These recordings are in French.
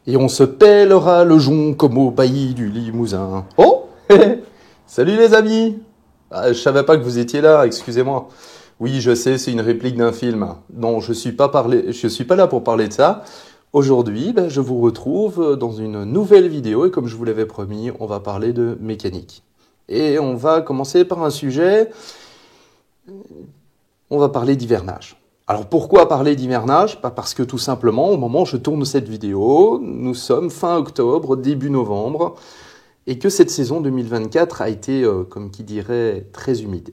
Et on se pèlera le jonc comme au bailli du Limousin. Oh Salut les amis. Je savais pas que vous étiez là, excusez-moi. Oui, je sais, c'est une réplique d'un film. Non, je suis pas là pour parler de ça. Aujourd'hui, je vous retrouve dans une nouvelle vidéo et comme je vous l'avais promis, on va parler de mécanique. Et on va commencer par un sujet, on va parler d'hivernage. Alors pourquoi parler d'hivernage? Parce que tout simplement, au moment où je tourne cette vidéo, nous sommes fin octobre, début novembre, et que cette saison 2024 a été, comme qui dirait, très humide.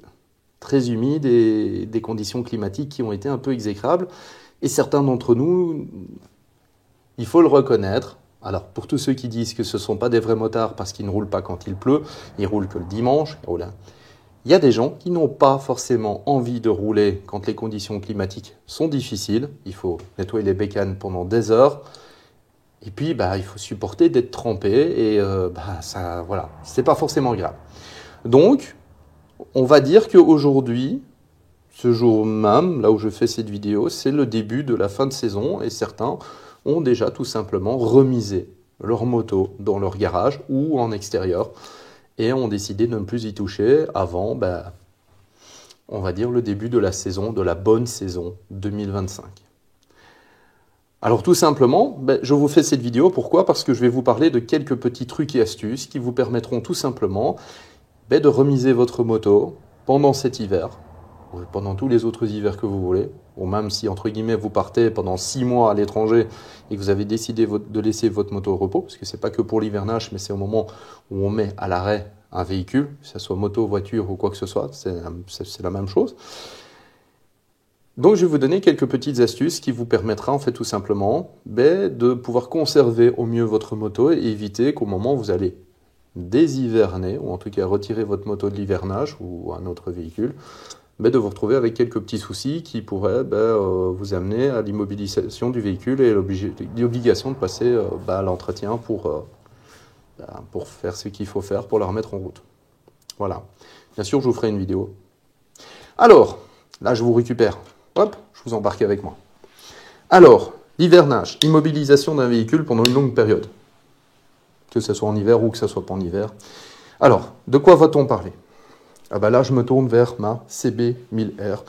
Très humide et des conditions climatiques qui ont été un peu exécrables. Et certains d'entre nous, il faut le reconnaître. Alors pour tous ceux qui disent que ce ne sont pas des vrais motards parce qu'ils ne roulent pas quand il pleut, ils roulent que le dimanche, il y a des gens qui n'ont pas forcément envie de rouler quand les conditions climatiques sont difficiles. Il faut nettoyer les bécanes pendant des heures. Et puis, il faut supporter d'être trempé. Et ça, voilà, c'est pas forcément grave. Donc, on va dire qu'aujourd'hui, ce jour même, là où je fais cette vidéo, c'est le début de la fin de saison. Et certains ont déjà tout simplement remisé leur moto dans leur garage ou en extérieur. Et ont décidé de ne plus y toucher avant, on va dire, le début de la saison, de la bonne saison 2025. Alors tout simplement, je vous fais cette vidéo, pourquoi? Parce que je vais vous parler de quelques petits trucs et astuces qui vous permettront tout simplement de remiser votre moto pendant cet hiver, ou pendant tous les autres hivers que vous voulez, ou même si, entre guillemets, vous partez pendant 6 mois à l'étranger et que vous avez décidé de laisser votre moto au repos, parce que ce n'est pas que pour l'hivernage, mais c'est au moment où on met à l'arrêt un véhicule, que ce soit moto, voiture ou quoi que ce soit, c'est la même chose. Donc, je vais vous donner quelques petites astuces qui vous permettra en fait tout simplement de pouvoir conserver au mieux votre moto et éviter qu'au moment où vous allez déshiverner, ou en tout cas retirer votre moto de l'hivernage ou un autre véhicule, de vous retrouver avec quelques petits soucis qui pourraient vous amener à l'immobilisation du véhicule et l'obligation de passer à l'entretien pour faire ce qu'il faut faire pour la remettre en route. Voilà. Bien sûr, je vous ferai une vidéo. Alors, là, je vous récupère. Hop, je vous embarque avec moi. Alors, l'hivernage, immobilisation d'un véhicule pendant une longue période. Que ce soit en hiver ou que ce soit pas en hiver. Alors, de quoi va-t-on parler? Là, je me tourne vers ma CB1000R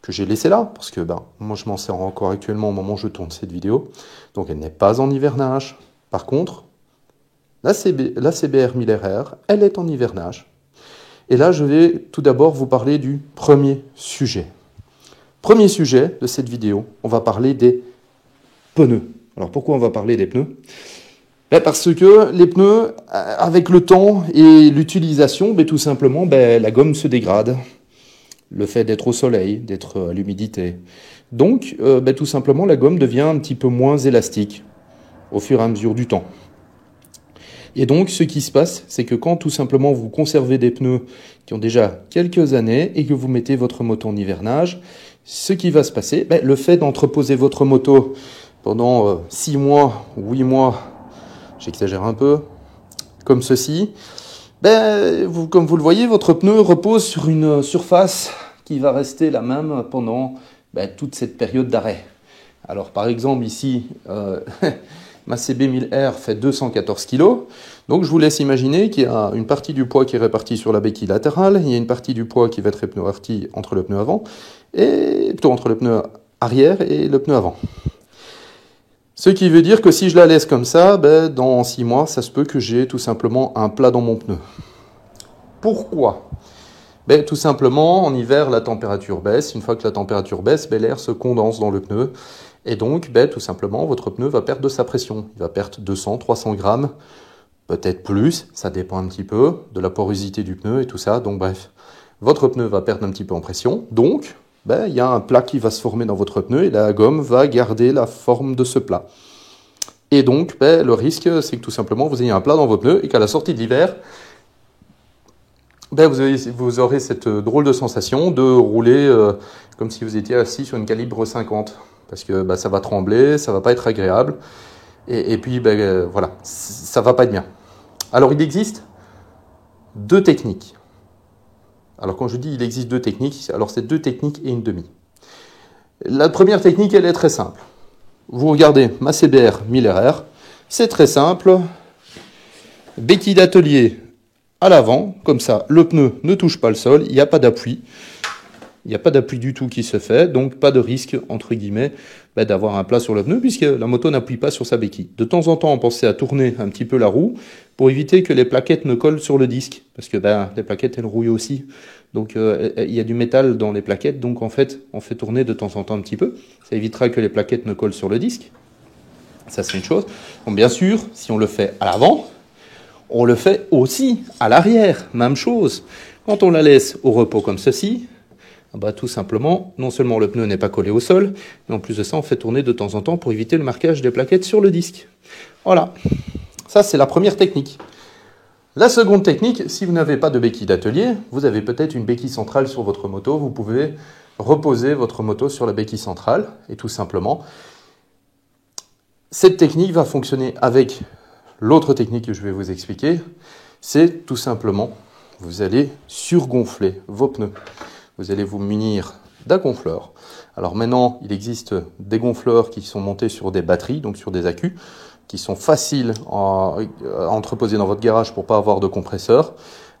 que j'ai laissée là, parce que moi, je m'en sers encore actuellement au moment où je tourne cette vidéo. Donc, elle n'est pas en hivernage. Par contre, la CBR1000RR, elle est en hivernage. Et là, je vais tout d'abord vous parler du premier sujet. Premier sujet de cette vidéo, on va parler des pneus. Alors, pourquoi on va parler des pneus? Parce que les pneus, avec le temps et l'utilisation, tout simplement, la gomme se dégrade. Le fait d'être au soleil, d'être à l'humidité. Donc, tout simplement, la gomme devient un petit peu moins élastique au fur et à mesure du temps. Et donc, ce qui se passe, c'est que quand tout simplement vous conservez des pneus qui ont déjà quelques années et que vous mettez votre moto en hivernage, ce qui va se passer, le fait d'entreposer votre moto pendant 6 mois, 8 mois, j'exagère un peu, comme ceci, comme vous le voyez, votre pneu repose sur une surface qui va rester la même pendant toute cette période d'arrêt. Alors par exemple ici, ma CB1000R fait 214 kg, donc je vous laisse imaginer qu'il y a une partie du poids qui est répartie sur la béquille latérale, il y a une partie du poids qui va être répartie entre le pneu avant, et plutôt entre le pneu arrière et le pneu avant. Ce qui veut dire que si je la laisse comme ça, dans 6 mois, ça se peut que j'ai tout simplement un plat dans mon pneu. Pourquoi? Tout simplement, en hiver, la température baisse. Une fois que la température baisse, l'air se condense dans le pneu. Et donc, tout simplement, votre pneu va perdre de sa pression. Il va perdre 200, 300 grammes, peut-être plus. Ça dépend un petit peu de la porosité du pneu et tout ça. Donc bref, votre pneu va perdre un petit peu en pression. Donc, il y a un plat qui va se former dans votre pneu et la gomme va garder la forme de ce plat. Et donc, le risque, c'est que tout simplement, vous ayez un plat dans vos pneus et qu'à la sortie de l'hiver, vous aurez cette drôle de sensation de rouler comme si vous étiez assis sur une calibre 50. Parce que ça va trembler, ça va pas être agréable. Et puis, voilà, ça va pas être bien. Alors, il existe 2 techniques. Alors quand je dis il existe 2 techniques, alors c'est 2 techniques et une demi. La première technique, elle est très simple. Vous regardez ma CBR 1000RR, C'est très simple. Béquille d'atelier à l'avant, comme ça, le pneu ne touche pas le sol, il n'y a pas d'appui. Il n'y a pas d'appui du tout qui se fait, donc pas de risque, entre guillemets, d'avoir un plat sur le pneu, puisque la moto n'appuie pas sur sa béquille. De temps en temps, pensez à tourner un petit peu la roue, pour éviter que les plaquettes ne collent sur le disque, parce que les plaquettes, elles rouillent aussi. Donc il y a du métal dans les plaquettes, donc en fait, on fait tourner de temps en temps un petit peu. Ça évitera que les plaquettes ne collent sur le disque. Ça, c'est une chose. Donc bien sûr, si on le fait à l'avant, on le fait aussi à l'arrière, même chose. Quand on la laisse au repos comme ceci, tout simplement, non seulement le pneu n'est pas collé au sol, mais en plus de ça, on fait tourner de temps en temps pour éviter le marquage des plaquettes sur le disque. Voilà, ça c'est la première technique. La seconde technique, si vous n'avez pas de béquille d'atelier, vous avez peut-être une béquille centrale sur votre moto, vous pouvez reposer votre moto sur la béquille centrale, et tout simplement, cette technique va fonctionner avec l'autre technique que je vais vous expliquer, c'est tout simplement, vous allez surgonfler vos pneus. Vous allez vous munir d'un gonfleur. Alors maintenant, il existe des gonfleurs qui sont montés sur des batteries, donc sur des accus, qui sont faciles à entreposer dans votre garage pour pas avoir de compresseur.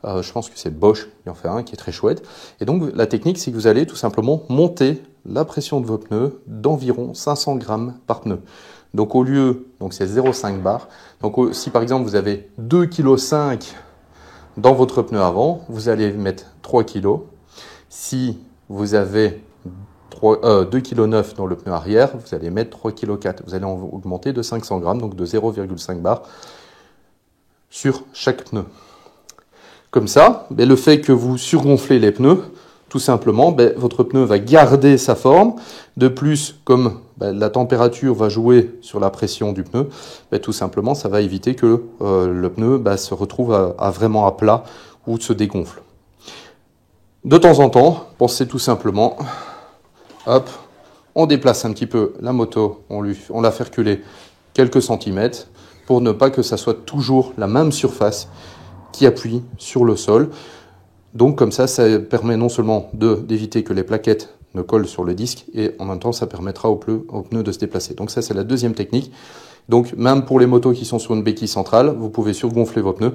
Je pense que c'est Bosch qui en fait un, qui est très chouette. Et donc la technique, c'est que vous allez tout simplement monter la pression de vos pneus d'environ 500 grammes par pneu. Donc au lieu, donc c'est 0,5 bar. Donc si par exemple vous avez 2,5 kg dans votre pneu avant, vous allez mettre 3 kg. Si vous avez 2,9 kg dans le pneu arrière, vous allez mettre 3,4 kg. Vous allez en augmenter de 500 grammes, donc de 0,5 bar sur chaque pneu. Comme ça, le fait que vous surgonflez les pneus, tout simplement, votre pneu va garder sa forme. De plus, comme la température va jouer sur la pression du pneu, tout simplement, ça va éviter que le pneu se retrouve vraiment à plat ou se dégonfle. De temps en temps, pensez tout simplement, hop, on déplace un petit peu la moto, on la fait reculer quelques centimètres pour ne pas que ça soit toujours la même surface qui appuie sur le sol. Donc comme ça permet non seulement d'éviter que les plaquettes ne collent sur le disque et en même temps ça permettra au pneu de se déplacer. Donc ça c'est la deuxième technique. Donc même pour les motos qui sont sur une béquille centrale, vous pouvez surgonfler vos pneus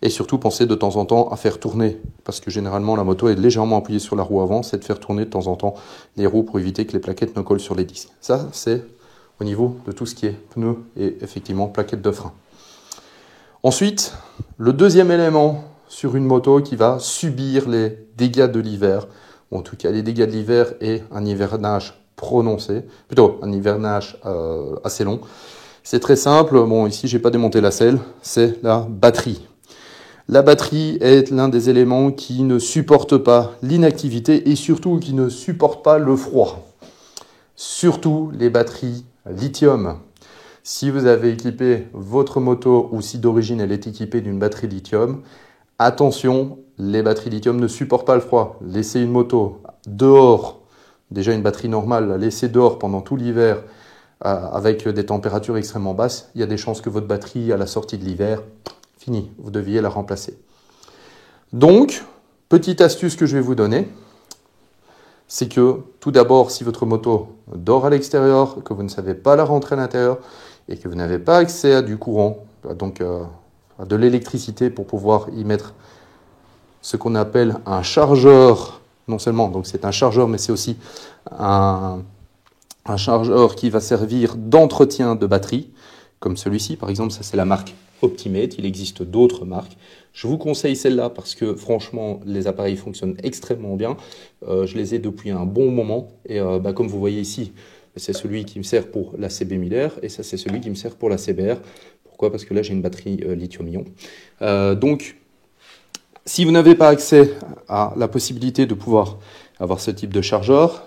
et surtout pensez de temps en temps à faire tourner, parce que généralement la moto est légèrement appuyée sur la roue avant, c'est de faire tourner de temps en temps les roues pour éviter que les plaquettes ne collent sur les disques. Ça c'est au niveau de tout ce qui est pneus et effectivement plaquettes de frein. Ensuite, le deuxième élément sur une moto qui va subir les dégâts de l'hiver, ou en tout cas les dégâts de l'hiver et un hivernage prononcé, plutôt un hivernage assez long. C'est très simple, bon ici j'ai pas démonté la selle, c'est la batterie. La batterie est l'un des éléments qui ne supporte pas l'inactivité et surtout qui ne supporte pas le froid. Surtout les batteries lithium. Si vous avez équipé votre moto ou si d'origine elle est équipée d'une batterie lithium, attention, les batteries lithium ne supportent pas le froid. Laissez une moto dehors, déjà une batterie normale, la laisser dehors pendant tout l'hiver avec des températures extrêmement basses, il y a des chances que votre batterie, à la sortie de l'hiver, fini, vous deviez la remplacer. Donc, petite astuce que je vais vous donner, c'est que tout d'abord, si votre moto dort à l'extérieur, que vous ne savez pas la rentrer à l'intérieur et que vous n'avez pas accès à du courant, donc à de l'électricité pour pouvoir y mettre ce qu'on appelle un chargeur, non seulement, donc c'est un chargeur, mais c'est aussi un chargeur qui va servir d'entretien de batterie, comme celui-ci, par exemple, ça c'est la marque Optimate, il existe d'autres marques. Je vous conseille celle-là parce que franchement, les appareils fonctionnent extrêmement bien. Je les ai depuis un bon moment et comme vous voyez ici, c'est celui qui me sert pour la CB 1000R et ça c'est celui qui me sert pour la CBR. Pourquoi? Parce que là j'ai une batterie lithium-ion. Donc, si vous n'avez pas accès à la possibilité de pouvoir avoir ce type de chargeur,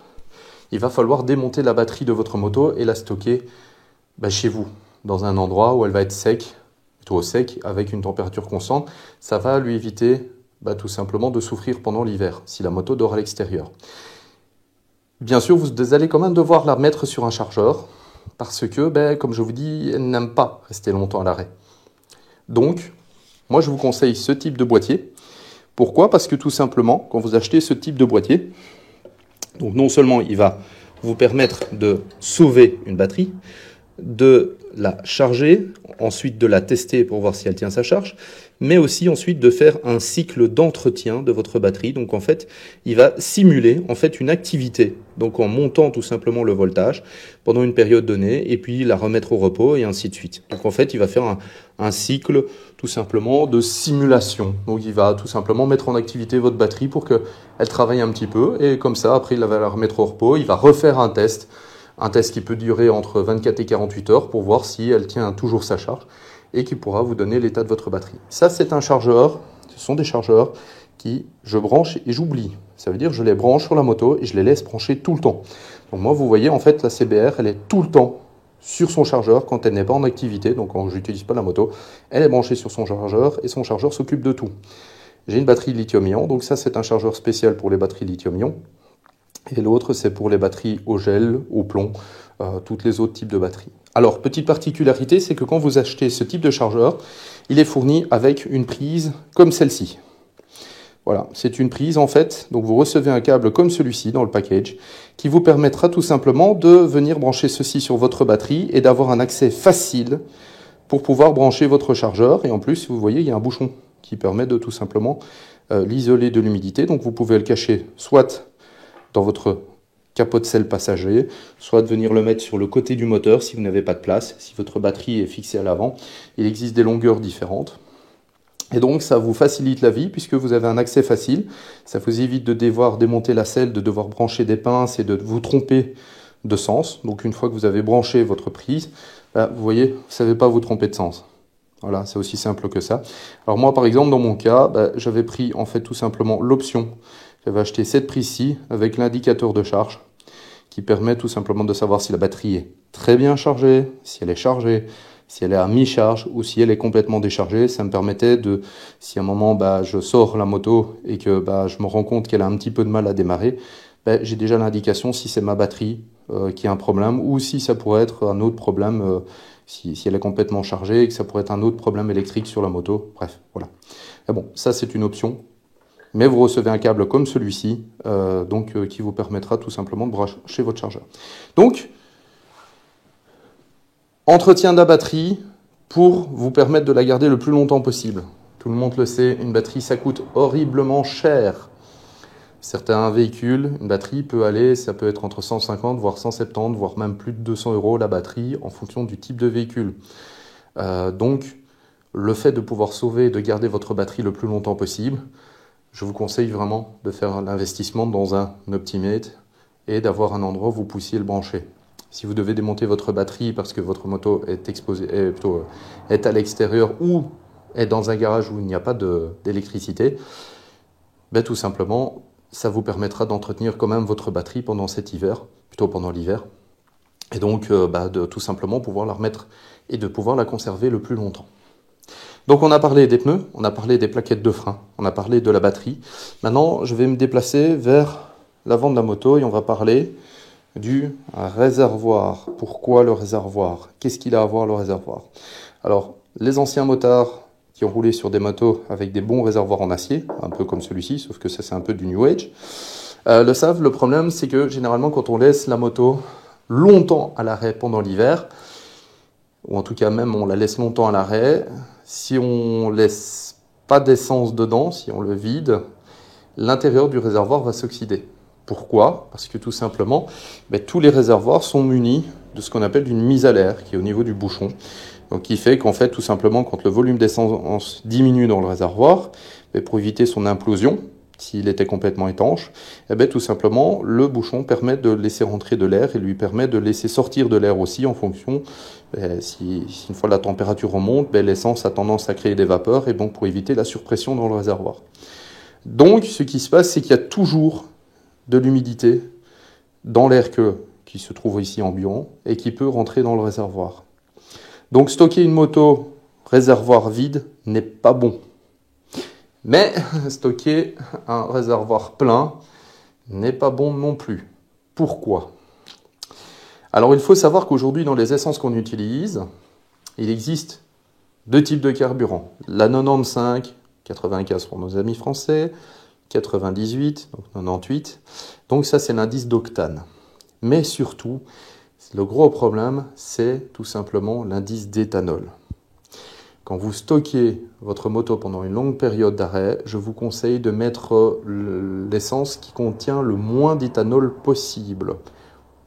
il va falloir démonter la batterie de votre moto et la stocker chez vous, dans un endroit où elle va être sec, plutôt au sec, avec une température constante. Ça va lui éviter tout simplement de souffrir pendant l'hiver, si la moto dort à l'extérieur. Bien sûr, vous allez quand même devoir la mettre sur un chargeur, parce que, comme je vous dis, elle n'aime pas rester longtemps à l'arrêt. Donc, moi je vous conseille ce type de boîtier. Pourquoi? Parce que tout simplement, quand vous achetez ce type de boîtier, donc non seulement il va vous permettre de sauver une batterie, de la charger, ensuite de la tester pour voir si elle tient sa charge, mais aussi ensuite de faire un cycle d'entretien de votre batterie. Donc en fait, il va simuler en fait une activité, donc en montant tout simplement le voltage pendant une période donnée, et puis la remettre au repos et ainsi de suite. Donc en fait, il va faire un cycle tout simplement de simulation. Donc il va tout simplement mettre en activité votre batterie pour qu'elle travaille un petit peu, et comme ça, après il va la remettre au repos, il va refaire un test qui peut durer entre 24 et 48 heures pour voir si elle tient toujours sa charge et qui pourra vous donner l'état de votre batterie. Ça, c'est un chargeur. Ce sont des chargeurs qui je branche et j'oublie. Ça veut dire que je les branche sur la moto et je les laisse brancher tout le temps. Donc moi, vous voyez, en fait, la CBR, elle est tout le temps sur son chargeur quand elle n'est pas en activité. Donc quand je n'utilise pas la moto, elle est branchée sur son chargeur et son chargeur s'occupe de tout. J'ai une batterie lithium-ion, donc ça, c'est un chargeur spécial pour les batteries lithium-ion. Et l'autre, c'est pour les batteries au gel, au plomb, toutes les autres types de batteries. Alors, petite particularité, c'est que quand vous achetez ce type de chargeur, il est fourni avec une prise comme celle-ci. Voilà, c'est une prise en fait, donc vous recevez un câble comme celui-ci dans le package, qui vous permettra tout simplement de venir brancher ceci sur votre batterie et d'avoir un accès facile pour pouvoir brancher votre chargeur. Et en plus, vous voyez, il y a un bouchon qui permet de tout simplement l'isoler de l'humidité. Donc vous pouvez le cacher soit dans votre capot de selle passager, soit de venir le mettre sur le côté du moteur si vous n'avez pas de place. Si votre batterie est fixée à l'avant, il existe des longueurs différentes. Et donc ça vous facilite la vie puisque vous avez un accès facile. Ça vous évite de devoir démonter la selle, de devoir brancher des pinces et de vous tromper de sens. Donc une fois que vous avez branché votre prise, vous voyez, vous ne savez pas vous tromper de sens. Voilà, c'est aussi simple que ça. Alors moi par exemple dans mon cas, j'avais pris en fait tout simplement l'option. J'avais acheté cette prise-ci avec l'indicateur de charge qui permet tout simplement de savoir si la batterie est très bien chargée, si elle est chargée, si elle est à mi-charge ou si elle est complètement déchargée. Ça me permettait de, si à un moment je sors la moto et que je me rends compte qu'elle a un petit peu de mal à démarrer, j'ai déjà l'indication si c'est ma batterie qui a un problème ou si ça pourrait être un autre problème si elle est complètement chargée et que ça pourrait être un autre problème électrique sur la moto. Bref, voilà. Et bon, ça c'est une option. Mais vous recevez un câble comme celui-ci, qui vous permettra tout simplement de brancher votre chargeur. Donc, entretien de la batterie pour vous permettre de la garder le plus longtemps possible. Tout le monde le sait, une batterie, ça coûte horriblement cher. Certains véhicules, une batterie ça peut être entre 150, voire 170, voire même plus de 200 € la batterie en fonction du type de véhicule. Donc, le fait de pouvoir sauver et de garder votre batterie le plus longtemps possible, je vous conseille vraiment de faire l'investissement dans un Optimate et d'avoir un endroit où vous puissiez le brancher. Si vous devez démonter votre batterie parce que votre moto est à l'extérieur ou est dans un garage où il n'y a pas d'électricité, tout simplement, ça vous permettra d'entretenir quand même votre batterie pendant cet hiver, plutôt pendant l'hiver, et donc de tout simplement pouvoir la remettre et de pouvoir la conserver le plus longtemps. Donc on a parlé des pneus, on a parlé des plaquettes de frein, on a parlé de la batterie. Maintenant, je vais me déplacer vers l'avant de la moto et on va parler du réservoir. Pourquoi le réservoir? Qu'est-ce qu'il a à voir le réservoir? Alors, les anciens motards qui ont roulé sur des motos avec des bons réservoirs en acier, un peu comme celui-ci, sauf que ça c'est un peu du New Age, le savent. Le problème, c'est que généralement quand on laisse la moto longtemps à l'arrêt pendant l'hiver, ou en tout cas même on la laisse longtemps à l'arrêt, si on laisse pas d'essence dedans, si on le vide, l'intérieur du réservoir va s'oxyder. Pourquoi? Parce que tout simplement, tous les réservoirs sont munis de ce qu'on appelle une mise à l'air qui est au niveau du bouchon. Donc, qui fait qu'en fait, tout simplement, quand le volume d'essence diminue dans le réservoir, pour éviter son implosion, s'il était complètement étanche, tout simplement, le bouchon permet de laisser rentrer de l'air et lui permet de laisser sortir de l'air aussi en fonction, si une fois la température remonte, l'essence a tendance à créer des vapeurs et donc pour éviter la surpression dans le réservoir. Donc, ce qui se passe, c'est qu'il y a toujours de l'humidité dans l'air qui se trouve ici ambiant et qui peut rentrer dans le réservoir. Donc, stocker une moto réservoir vide n'est pas bon. Mais stocker un réservoir plein n'est pas bon non plus. Pourquoi? Alors, il faut savoir qu'aujourd'hui, dans les essences qu'on utilise, il existe deux types de carburant. La 95, 95 pour nos amis français, 98, donc 98. Donc ça, c'est l'indice d'octane. Mais surtout, Le gros problème, c'est tout simplement l'indice d'éthanol. Quand vous stockez votre moto pendant une longue période d'arrêt, je vous conseille de mettre l'essence qui contient le moins d'éthanol possible.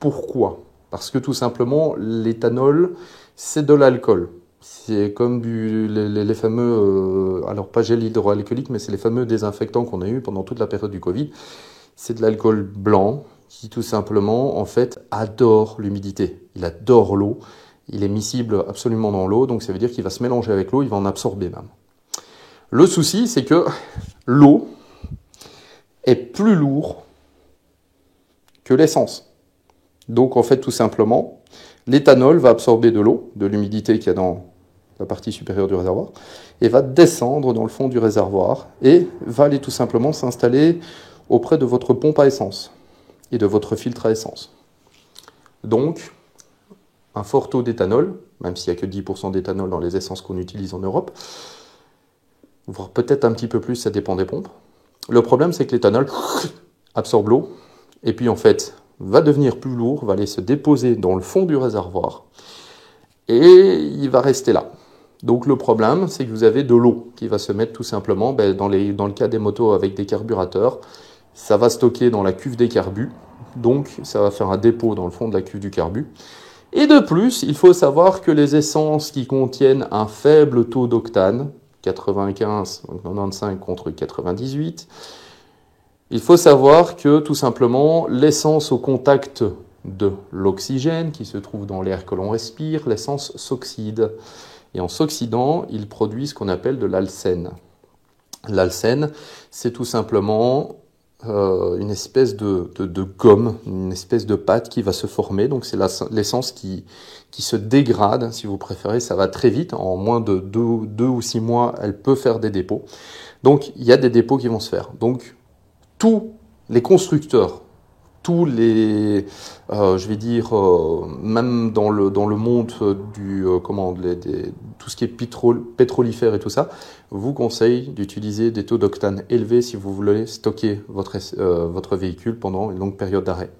Pourquoi? Parce que tout simplement, l'éthanol, c'est de l'alcool. C'est comme les fameux, alors pas gel hydroalcoolique, mais c'est les fameux désinfectants qu'on a eu pendant toute la période du Covid. C'est de l'alcool blanc qui tout simplement, en fait, adore l'humidité. Il adore l'eau. Il est miscible absolument dans l'eau, donc ça veut dire qu'il va se mélanger avec l'eau, il va en absorber même. Le souci, c'est que l'eau est plus lourde que l'essence. Donc en fait, tout simplement, l'éthanol va absorber de l'eau, de l'humidité qu'il y a dans la partie supérieure du réservoir, et va descendre dans le fond du réservoir, et va aller tout simplement s'installer auprès de votre pompe à essence et de votre filtre à essence. Donc, un fort taux d'éthanol, même s'il n'y a que 10% d'éthanol dans les essences qu'on utilise en Europe, voire peut-être un petit peu plus, ça dépend des pompes. Le problème, c'est que l'éthanol absorbe l'eau, et puis en fait, va devenir plus lourd, va aller se déposer dans le fond du réservoir, et il va rester là. Donc le problème, c'est que vous avez de l'eau qui va se mettre tout simplement, dans le cas des motos avec des carburateurs, ça va stocker dans la cuve des carbus, donc ça va faire un dépôt dans le fond de la cuve du carbu. Et de plus, il faut savoir que les essences qui contiennent un faible taux d'octane, 95, 95 contre 98, il faut savoir que tout simplement, l'essence au contact de l'oxygène qui se trouve dans l'air que l'on respire, l'essence s'oxyde. Et en s'oxydant, il produit ce qu'on appelle de l'alcène. L'alcène, c'est tout simplement une espèce de gomme, une espèce de pâte qui va se former. Donc c'est l'essence qui se dégrade, si vous préférez. Ça va très vite. En moins de 2 ou 6 mois, elle peut faire des dépôts. Donc il y a des dépôts qui vont se faire. Donc tous les constructeurs, tous les, je vais dire, même dans le monde du, tout ce qui est pétrolifère et tout ça, vous conseille d'utiliser des taux d'octane élevés si vous voulez stocker votre véhicule pendant une longue période d'arrêt.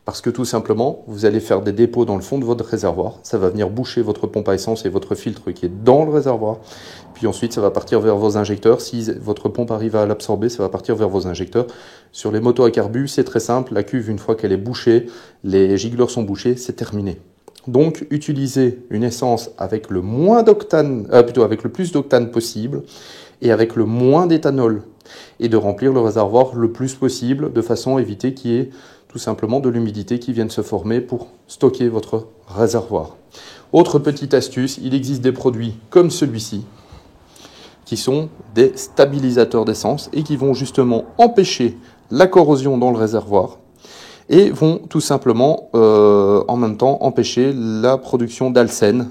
Parce que tout simplement, vous allez faire des dépôts dans le fond de votre réservoir, ça va venir boucher votre pompe à essence et votre filtre qui est dans le réservoir, puis ensuite ça va partir vers vos injecteurs. Si votre pompe arrive à l'absorber, ça va partir vers vos injecteurs. Sur les motos à carbu, c'est très simple, la cuve, une fois qu'elle est bouchée, les gigoleurs sont bouchés, c'est terminé. Donc, utilisez une essence avec le moins d'octane, plutôt avec le plus d'octane possible et avec le moins d'éthanol, et de remplir le réservoir le plus possible de façon à éviter qu'il y ait tout simplement de l'humidité qui vienne se former pour stocker votre réservoir. Autre petite astuce, il existe des produits comme celui-ci qui sont des stabilisateurs d'essence et qui vont justement empêcher la corrosion dans le réservoir et vont tout simplement en même temps empêcher la production d'alcène.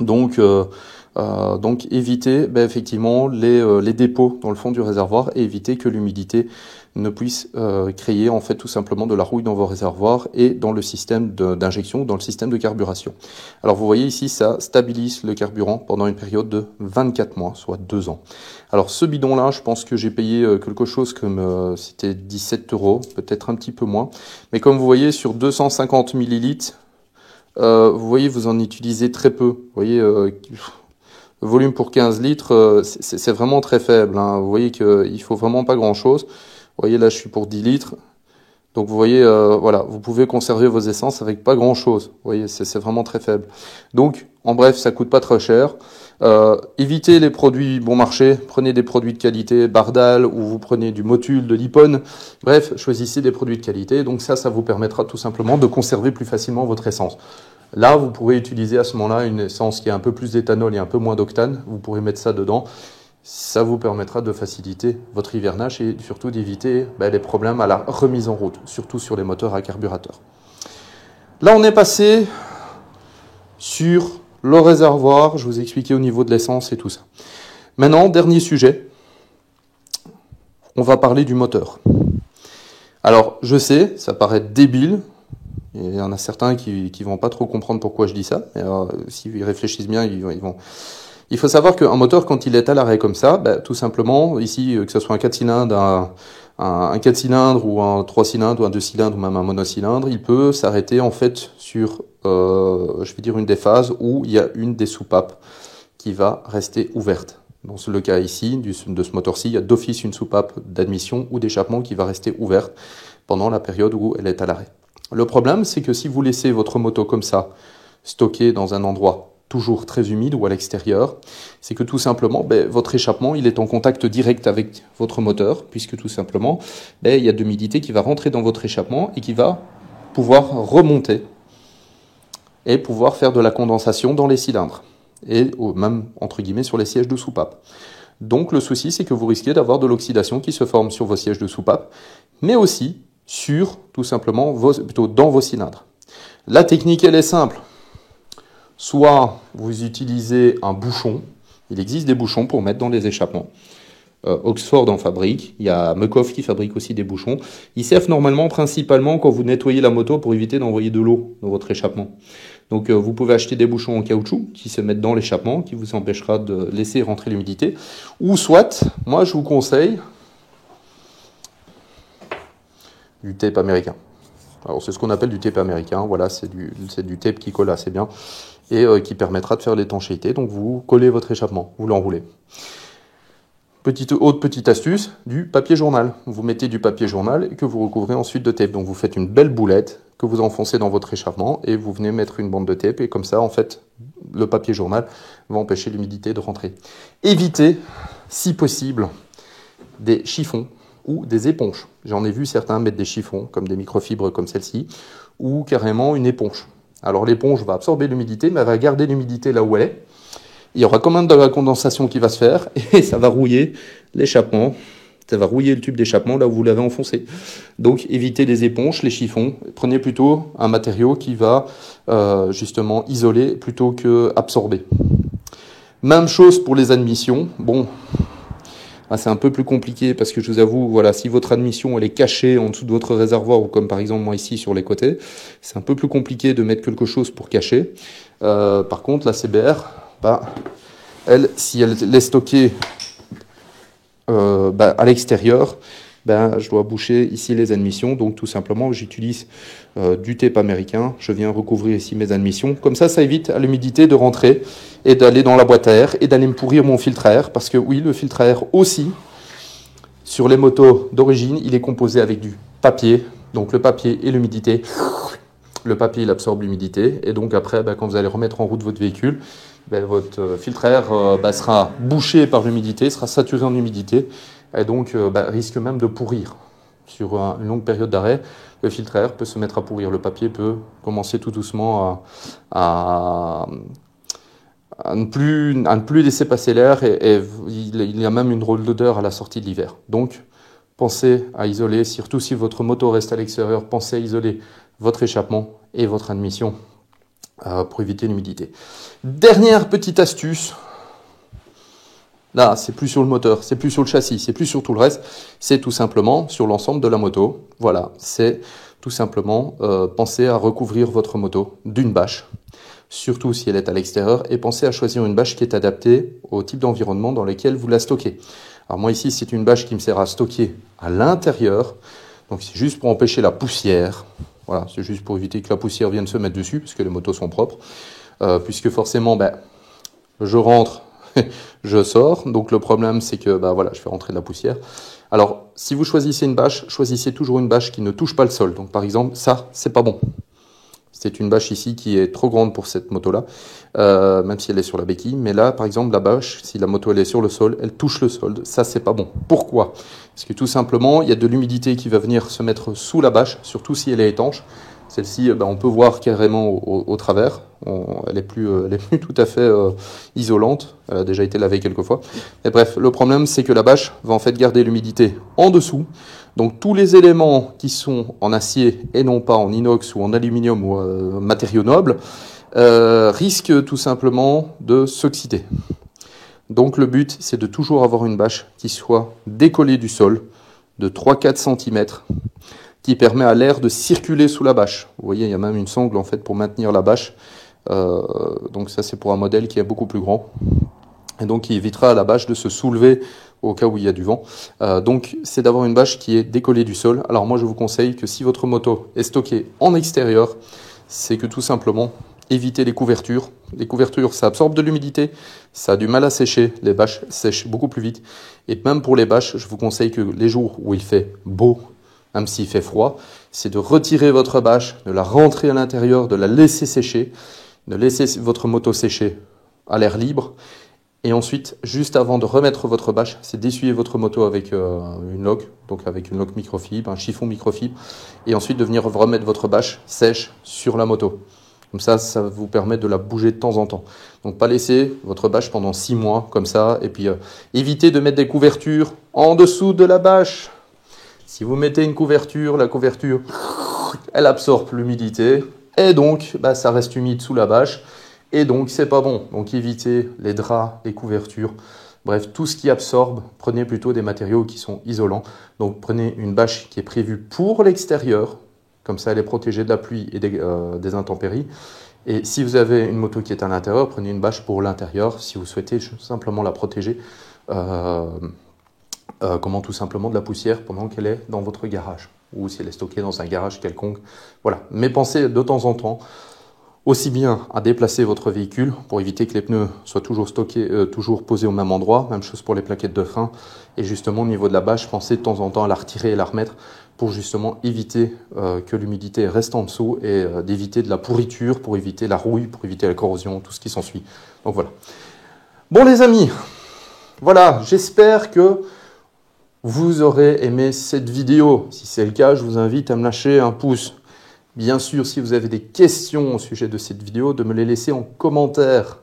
Donc éviter effectivement les dépôts dans le fond du réservoir et éviter que l'humidité ne puisse créer en fait tout simplement de la rouille dans vos réservoirs et dans le système d'injection, dans le système de carburation. Alors vous voyez ici, ça stabilise le carburant pendant une période de 24 mois, soit 2 ans. Alors ce bidon-là, je pense que j'ai payé quelque chose comme, c'était 17 €, peut-être un petit peu moins. Mais comme vous voyez, sur 250 millilitres, vous voyez, vous en utilisez très peu. Vous voyez, le volume pour 15 litres, c'est vraiment très faible. Hein. Vous voyez qu'il faut vraiment pas grand-chose. Vous voyez, là, je suis pour 10 litres. Donc, vous voyez, voilà, vous pouvez conserver vos essences avec pas grand-chose. Vous voyez, c'est vraiment très faible. Donc, en bref, ça coûte pas très cher. Évitez les produits bon marché. Prenez des produits de qualité, Bardal, ou vous prenez du Motul, de Lipone. Bref, choisissez des produits de qualité. Donc, ça vous permettra tout simplement de conserver plus facilement votre essence. Là, vous pourrez utiliser à ce moment-là une essence qui a un peu plus d'éthanol et un peu moins d'octane. Vous pourrez mettre ça dedans. Ça vous permettra de faciliter votre hivernage et surtout d'éviter les problèmes à la remise en route, surtout sur les moteurs à carburateur. Là, on est passé sur le réservoir. Je vous ai expliqué au niveau de l'essence et tout ça. Maintenant, dernier sujet. On va parler du moteur. Alors, je sais, ça paraît débile. Il y en a certains qui vont pas trop comprendre pourquoi je dis ça. Mais s'ils réfléchissent bien, ils vont... Il faut savoir qu'un moteur, quand il est à l'arrêt comme ça, tout simplement, ici, que ce soit un 4 cylindres, un 4 cylindres ou un 3 cylindres ou un 2 cylindres ou même un monocylindre, il peut s'arrêter en fait sur, je vais dire, une des phases où il y a une des soupapes qui va rester ouverte. Dans le cas ici, de ce moteur-ci, il y a d'office une soupape d'admission ou d'échappement qui va rester ouverte pendant la période où elle est à l'arrêt. Le problème, c'est que si vous laissez votre moto comme ça, stockée dans un endroit toujours très humide ou à l'extérieur, c'est que tout simplement, votre échappement, il est en contact direct avec votre moteur, puisque tout simplement, il y a de l'humidité qui va rentrer dans votre échappement et qui va pouvoir remonter et pouvoir faire de la condensation dans les cylindres et même, entre guillemets, sur les sièges de soupape. Donc le souci, c'est que vous risquez d'avoir de l'oxydation qui se forme sur vos sièges de soupape, mais aussi sur, tout simplement, plutôt dans vos cylindres. La technique, elle est simple. Soit vous utilisez un bouchon, il existe des bouchons pour mettre dans les échappements. Oxford en fabrique, il y a Muckhoff qui fabrique aussi des bouchons. Ils servent normalement principalement quand vous nettoyez la moto pour éviter d'envoyer de l'eau dans votre échappement. Donc vous pouvez acheter des bouchons en caoutchouc qui se mettent dans l'échappement, qui vous empêchera de laisser rentrer l'humidité. Ou soit, moi je vous conseille du tape américain. Alors c'est ce qu'on appelle du tape américain, voilà, c'est du tape qui colle assez bien et qui permettra de faire l'étanchéité. Donc vous collez votre échappement, vous l'enroulez. Autre petite astuce, du papier journal. Vous mettez du papier journal et que vous recouvrez ensuite de tape. Donc vous faites une belle boulette que vous enfoncez dans votre échappement et vous venez mettre une bande de tape et comme ça, en fait, le papier journal va empêcher l'humidité de rentrer. Évitez, si possible, des chiffons ou des éponges. J'en ai vu certains mettre des chiffons, comme des microfibres comme celle-ci, ou carrément une éponge. Alors l'éponge va absorber l'humidité, mais elle va garder l'humidité là où elle est. Il y aura quand même de la condensation qui va se faire, et ça va rouiller l'échappement, ça va rouiller le tube d'échappement là où vous l'avez enfoncé. Donc évitez les éponges, les chiffons, prenez plutôt un matériau qui va justement isoler plutôt que absorber. Même chose pour les admissions. Bon, c'est un peu plus compliqué parce que je vous avoue, voilà, si votre admission elle est cachée en dessous de votre réservoir ou comme par exemple moi ici sur les côtés, c'est un peu plus compliqué de mettre quelque chose pour cacher. Par contre, la CBR, elle, si elle est stockée à l'extérieur, je dois boucher ici les admissions. Donc tout simplement, j'utilise du tape américain. Je viens recouvrir ici mes admissions. Comme ça évite à l'humidité de rentrer et d'aller dans la boîte à air et d'aller me pourrir mon filtre à air. Parce que oui, le filtre à air aussi, sur les motos d'origine, il est composé avec du papier. Donc le papier et l'humidité. Le papier, il absorbe l'humidité. Et donc après, quand vous allez remettre en route votre véhicule, votre filtre à air sera bouché par l'humidité, sera saturé en humidité. Et donc risque même de pourrir. Sur une longue période d'arrêt, le filtre à air peut se mettre à pourrir. Le papier peut commencer tout doucement à ne plus laisser passer l'air et il y a même une drôle d'odeur à la sortie de l'hiver. Donc, pensez à isoler, surtout si votre moto reste à l'extérieur, pensez à isoler votre échappement et votre admission pour éviter l'humidité. Dernière petite astuce. Là, c'est plus sur le moteur, c'est plus sur le châssis, c'est plus sur tout le reste, c'est tout simplement sur l'ensemble de la moto. Voilà, c'est tout simplement penser à recouvrir votre moto d'une bâche, surtout si elle est à l'extérieur, et pensez à choisir une bâche qui est adaptée au type d'environnement dans lequel vous la stockez. Alors moi ici, c'est une bâche qui me sert à stocker à l'intérieur, donc c'est juste pour empêcher la poussière. Voilà, c'est juste pour éviter que la poussière vienne se mettre dessus, parce que les motos sont propres, puisque forcément, je rentre, je sors, donc le problème c'est que je fais rentrer de la poussière. Alors si vous choisissez une bâche, choisissez toujours une bâche qui ne touche pas le sol. Donc par exemple, ça c'est pas bon. C'est une bâche ici qui est trop grande pour cette moto-là, même si elle est sur la béquille. Mais là, par exemple, la bâche, si la moto elle est sur le sol, elle touche le sol. Ça, c'est pas bon. Pourquoi? Parce que tout simplement, il y a de l'humidité qui va venir se mettre sous la bâche, surtout si elle est étanche. Celle-ci, on peut voir carrément au travers. Elle est plus tout à fait isolante. Elle a déjà été lavée quelques fois. Mais bref, le problème, c'est que la bâche va en fait garder l'humidité en dessous. Donc tous les éléments qui sont en acier et non pas en inox ou en aluminium ou matériaux nobles risquent tout simplement de s'oxyder. Donc le but, c'est de toujours avoir une bâche qui soit décollée du sol de 3-4 cm, qui permet à l'air de circuler sous la bâche. Vous voyez, il y a même une sangle en fait pour maintenir la bâche. Donc ça, c'est pour un modèle qui est beaucoup plus grand. Et donc qui évitera à la bâche de se soulever au cas où il y a du vent. Donc c'est d'avoir une bâche qui est décollée du sol. Alors moi je vous conseille que si votre moto est stockée en extérieur, c'est que tout simplement évitez les couvertures. Les couvertures, ça absorbe de l'humidité, ça a du mal à sécher, les bâches sèchent beaucoup plus vite. Et même pour les bâches, je vous conseille que les jours où il fait beau, même s'il fait froid, c'est de retirer votre bâche, de la rentrer à l'intérieur, de la laisser sécher, de laisser votre moto sécher à l'air libre. Et ensuite, juste avant de remettre votre bâche, c'est d'essuyer votre moto avec une loque, donc avec une loque microfibre, un chiffon microfibre, et ensuite de venir remettre votre bâche sèche sur la moto. Comme ça vous permet de la bouger de temps en temps. Donc pas laisser votre bâche pendant 6 mois comme ça, et puis évitez de mettre des couvertures en dessous de la bâche. Si vous mettez une couverture, la couverture, elle absorbe l'humidité, et donc ça reste humide sous la bâche. Et donc, c'est pas bon. Donc, évitez les draps, les couvertures. Bref, tout ce qui absorbe, prenez plutôt des matériaux qui sont isolants. Donc, prenez une bâche qui est prévue pour l'extérieur. Comme ça, elle est protégée de la pluie et des intempéries. Et si vous avez une moto qui est à l'intérieur, prenez une bâche pour l'intérieur. Si vous souhaitez simplement la protéger, tout simplement de la poussière pendant qu'elle est dans votre garage. Ou si elle est stockée dans un garage quelconque. Voilà. Mais pensez de temps en temps aussi bien à déplacer votre véhicule pour éviter que les pneus soient toujours toujours posés au même endroit. Même chose pour les plaquettes de frein. Et justement, au niveau de la bâche, pensez de temps en temps à la retirer et la remettre pour justement éviter que l'humidité reste en dessous et d'éviter de la pourriture, pour éviter la rouille, pour éviter la corrosion, tout ce qui s'ensuit. Donc voilà. Bon les amis, voilà, j'espère que vous aurez aimé cette vidéo. Si c'est le cas, je vous invite à me lâcher un pouce. Bien sûr, si vous avez des questions au sujet de cette vidéo, de me les laisser en commentaire.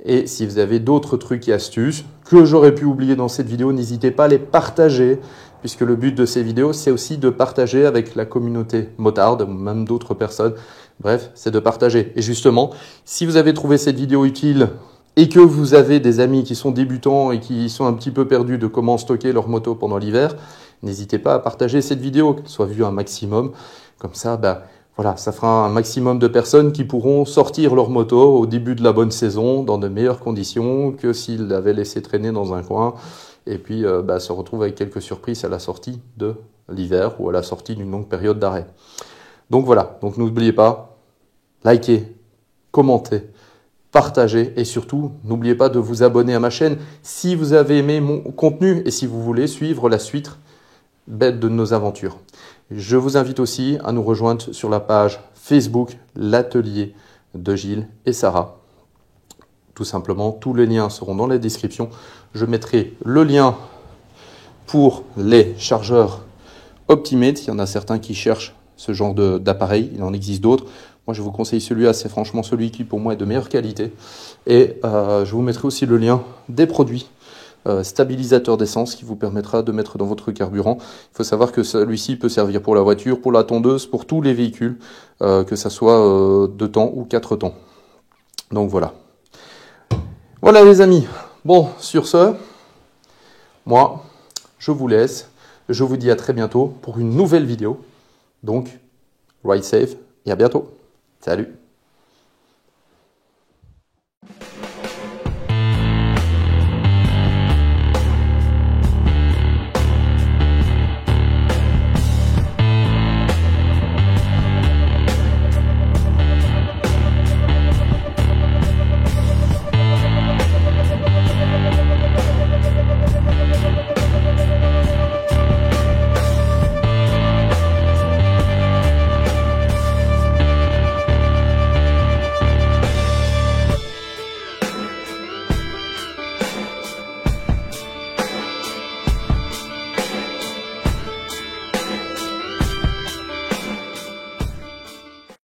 Et si vous avez d'autres trucs et astuces que j'aurais pu oublier dans cette vidéo, n'hésitez pas à les partager, puisque le but de ces vidéos, c'est aussi de partager avec la communauté motarde, même d'autres personnes. Bref, c'est de partager. Et justement, si vous avez trouvé cette vidéo utile et que vous avez des amis qui sont débutants et qui sont un petit peu perdus de comment stocker leur moto pendant l'hiver, n'hésitez pas à partager cette vidéo, qu'elle soit vue un maximum. Comme ça, voilà, ça fera un maximum de personnes qui pourront sortir leur moto au début de la bonne saison dans de meilleures conditions que s'ils l'avaient laissé traîner dans un coin et puis se retrouver avec quelques surprises à la sortie de l'hiver ou à la sortie d'une longue période d'arrêt. Donc voilà, donc n'oubliez pas, likez, commentez, partagez et surtout, n'oubliez pas de vous abonner à ma chaîne si vous avez aimé mon contenu et si vous voulez suivre la suite bête de nos aventures. Je vous invite aussi à nous rejoindre sur la page Facebook, l'atelier de Gilles et Sarah. Tout simplement, tous les liens seront dans la description. Je mettrai le lien pour les chargeurs Optimate. Il y en a certains qui cherchent ce genre d'appareil, il en existe d'autres. Moi, je vous conseille celui-là, c'est franchement celui qui pour moi est de meilleure qualité. Et je vous mettrai aussi le lien des produits. Stabilisateur d'essence qui vous permettra de mettre dans votre carburant. Il faut savoir que celui-ci peut servir pour la voiture, pour la tondeuse, pour tous les véhicules, que ça soit 2 temps ou 4 temps. Donc voilà. Voilà les amis. Bon, sur ce, moi, je vous laisse. Je vous dis à très bientôt pour une nouvelle vidéo. Donc, ride safe et à bientôt. Salut!